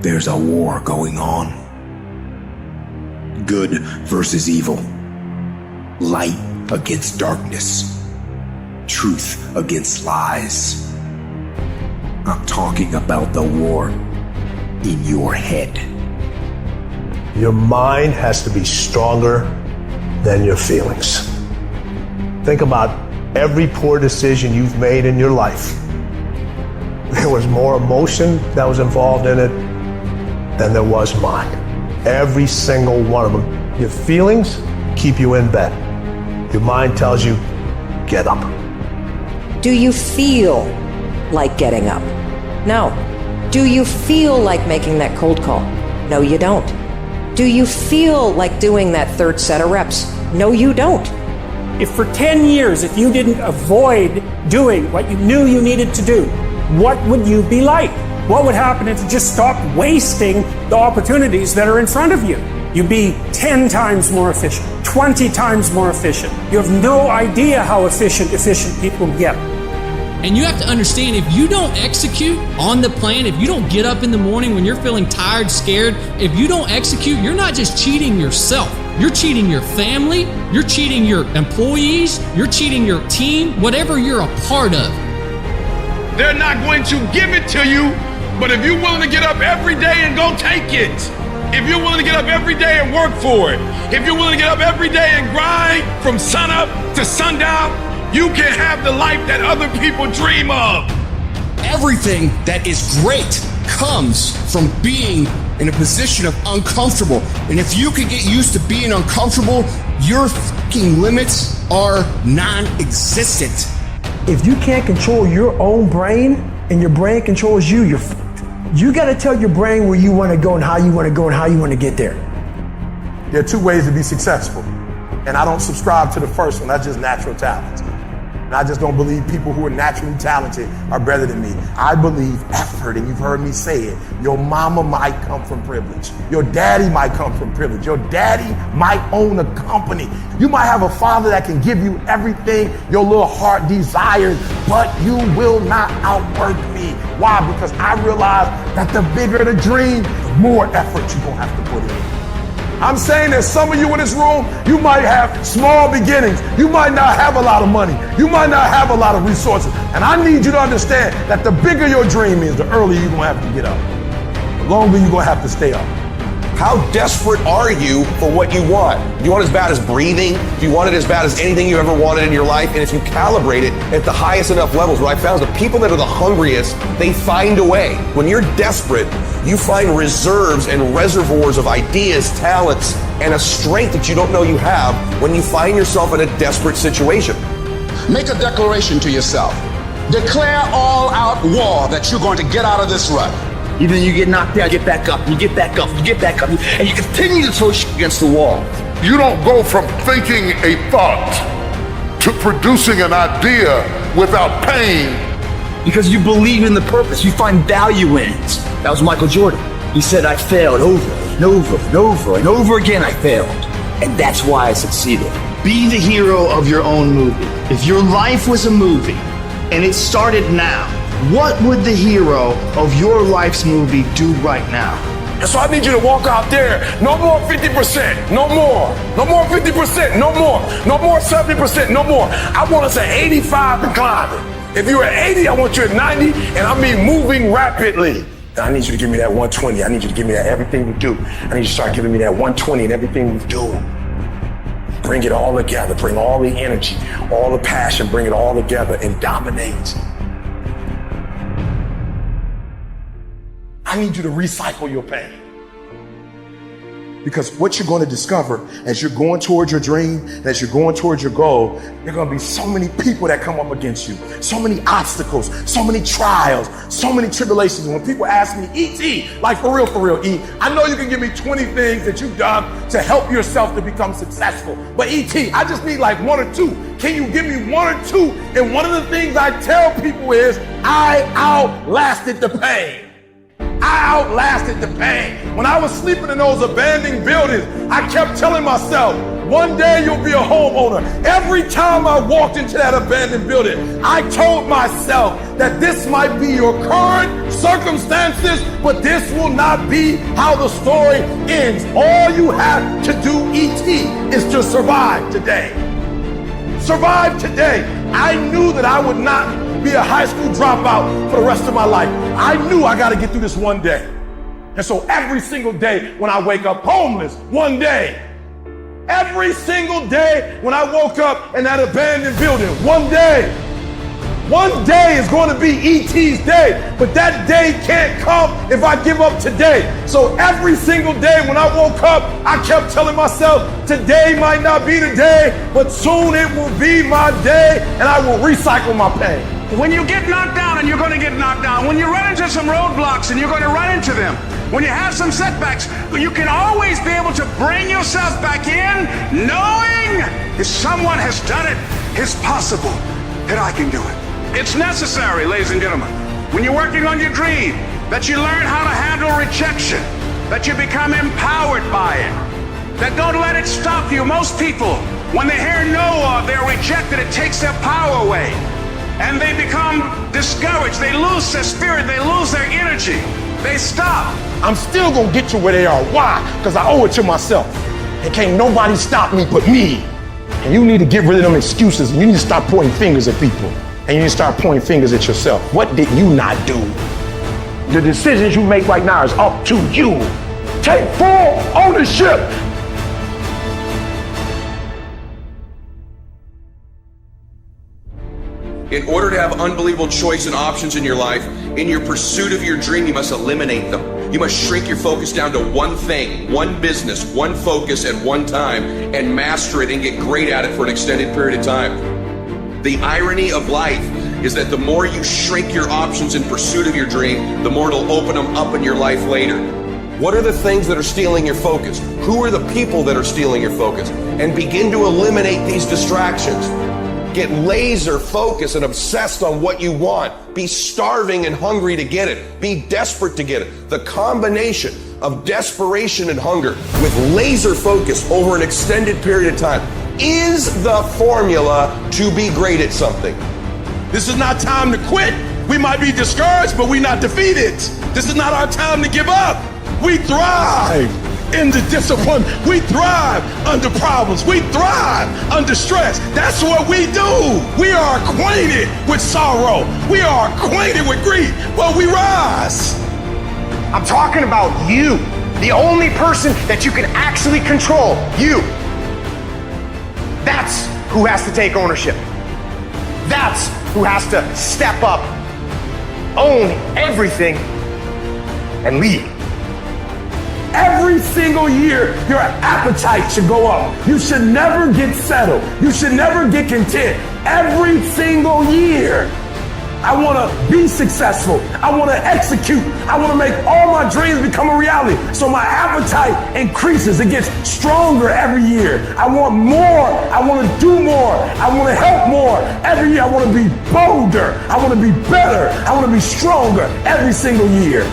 There's a war going on. Good versus evil. Light against darkness. Truth against lies. I'm talking about the war in your head. Your mind has to be stronger than your feelings. Think about every poor decision you've made in your life. There was more emotion that was involved in it than there was mine. Every single one of them. Your feelings keep you in bed. Your mind tells you, get up. Do you feel like getting up? No. Do you feel like making that cold call? No, you don't. Do you feel like doing that third set of reps? No, you don't. If for 10 years, if you didn't avoid doing what you knew you needed to do, what would you be like? What would happen if you just stopped wasting the opportunities that are in front of you? You'd be 10 times more efficient, 20 times more efficient. You have no idea how efficient people get. And you have to understand, if you don't execute on the plan, if you don't get up in the morning when you're feeling tired, scared, if you don't execute, you're not just cheating yourself. You're cheating your family, you're cheating your employees, you're cheating your team, whatever you're a part of. They're not going to give it to you, but if you're willing to get up every day and go take it, if you're willing to get up every day and work for it, if you're willing to get up every day and grind from sunup to sundown, you can have the life that other people dream of. Everything that is great comes from being in a position of uncomfortable. And if you can get used to being uncomfortable, your fucking limits are non-existent. If you can't control your own brain and your brain controls you, you're fucked. You gotta tell your brain where you wanna go and how you wanna go and how you wanna get there. There are two ways to be successful. And I don't subscribe to the first one, that's just natural talent. And I just don't believe people who are naturally talented are better than me. I believe effort, and you've heard me say it. Your mama might come from privilege. Your daddy might come from privilege. Your daddy might own a company. You might have a father that can give you everything your little heart desires, but you will not outwork me. Why? Because I realize that the bigger the dream, the more effort you're gonna have to put in. I'm saying that some of you in this room, you might have small beginnings. You might not have a lot of money. You might not have a lot of resources. And I need you to understand that the bigger your dream is, the earlier you're going to have to get up. The longer you're going to have to stay up. How desperate are you for what you want? Do you want it as bad as breathing? Do you want it as bad as anything you ever wanted in your life? And if you calibrate it at the highest enough levels, what I found is the people that are the hungriest, they find a way. When you're desperate, you find reserves and reservoirs of ideas, talents, and a strength that you don't know you have when you find yourself in a desperate situation. Make a declaration to yourself. Declare all out war that you're going to get out of this rut. Even you get knocked down, get back up, you get back up, you get back up, and you continue to throw shit against the wall. You don't go from thinking a thought to producing an idea without pain. Because you believe in the purpose, you find value in it. That was Michael Jordan. He said, I failed over and over and over and over again I failed. And that's why I succeeded. Be the hero of your own movie. If your life was a movie and it started now, what would the hero of your life's movie do right now? And so I need you to walk out there. No more 50%. No more. No more 50%. No more. No more 70%. No more. I want us at 85 and climbing. If you're at 80, I want you at 90, and I mean moving rapidly. I need you to give me that 120. I need you to give me that everything we do. I need you to start giving me that 120 and everything we do. Bring it all together. Bring all the energy, all the passion, bring it all together and dominate. I need you to recycle your pain. Because what you're going to discover as you're going towards your dream, and as you're going towards your goal, there are going to be so many people that come up against you, so many obstacles, so many trials, so many tribulations. When people ask me, E.T., like for real, E, I know you can give me 20 things that you've done to help yourself to become successful. But E.T., I just need like one or two. Can you give me one or two? And one of the things I tell people is, I outlasted the pain. I outlasted the pain. When I was sleeping in those abandoned buildings, I kept telling myself, one day you'll be a homeowner. Every time I walked into that abandoned building, I told myself that this might be your current circumstances, but this will not be how the story ends. All you have to do, ET, is to survive today. Survive today. I knew that I would not be a high school dropout for the rest of my life. I knew I got to get through this one day. And so every single day when I wake up homeless, one day. Every single day when I woke up in that abandoned building, one day. One day is going to be ET's day, but that day can't come if I give up today. So every single day when I woke up, I kept telling myself, today might not be the day, but soon it will be my day, and I will recycle my pain. When you get knocked down, and you're going to get knocked down, when you run into some roadblocks, and you're going to run into them, when you have some setbacks, you can always be able to bring yourself back in, knowing if someone has done it, it's possible that I can do it. It's necessary, ladies and gentlemen, when you're working on your dream, that you learn how to handle rejection, that you become empowered by it, that don't let it stop you. Most people, when they hear no or they're rejected, it takes their power away, and they become discouraged. They lose their spirit, they lose their energy, they stop. I'm still gonna get to where they are. Why? Because I owe it to myself. And can't nobody stop me but me. And you need to get rid of them excuses, and you need to stop pointing fingers at people. And you need to start pointing fingers at yourself. What did you not do? The decisions you make right now is up to you. Take full ownership. In order to have unbelievable choice and options in your life, in your pursuit of your dream, you must eliminate them. You must shrink your focus down to one thing, one business, one focus at one time, and master it and get great at it for an extended period of time. The irony of life is that the more you shrink your options in pursuit of your dream, the more it'll open them up in your life later. What are the things that are stealing your focus? Who are the people that are stealing your focus? And begin to eliminate these distractions. Get laser focused and obsessed on what you want. Be starving and hungry to get it. Be desperate to get it. The combination of desperation and hunger with laser focus over an extended period of time is the formula to be great at something. This is not time to quit. We might be discouraged, but we're not defeated. This is not our time to give up. We thrive in the discipline. We thrive under problems. We thrive under stress. That's what we do. We are acquainted with sorrow. We are acquainted with grief, but we rise. I'm talking about you, the only person that you can actually control, you. That's who has to take ownership. That's who has to step up, own everything, and lead. Every single year, your appetite should go up. You should never get settled. You should never get content. Every single year. I want to be successful. I want to execute. I want to make all my dreams become a reality. So my appetite increases. It gets stronger every year. I want more. I want to do more. I want to help more. Every year I want to be bolder. I want to be better. I want to be stronger every single year.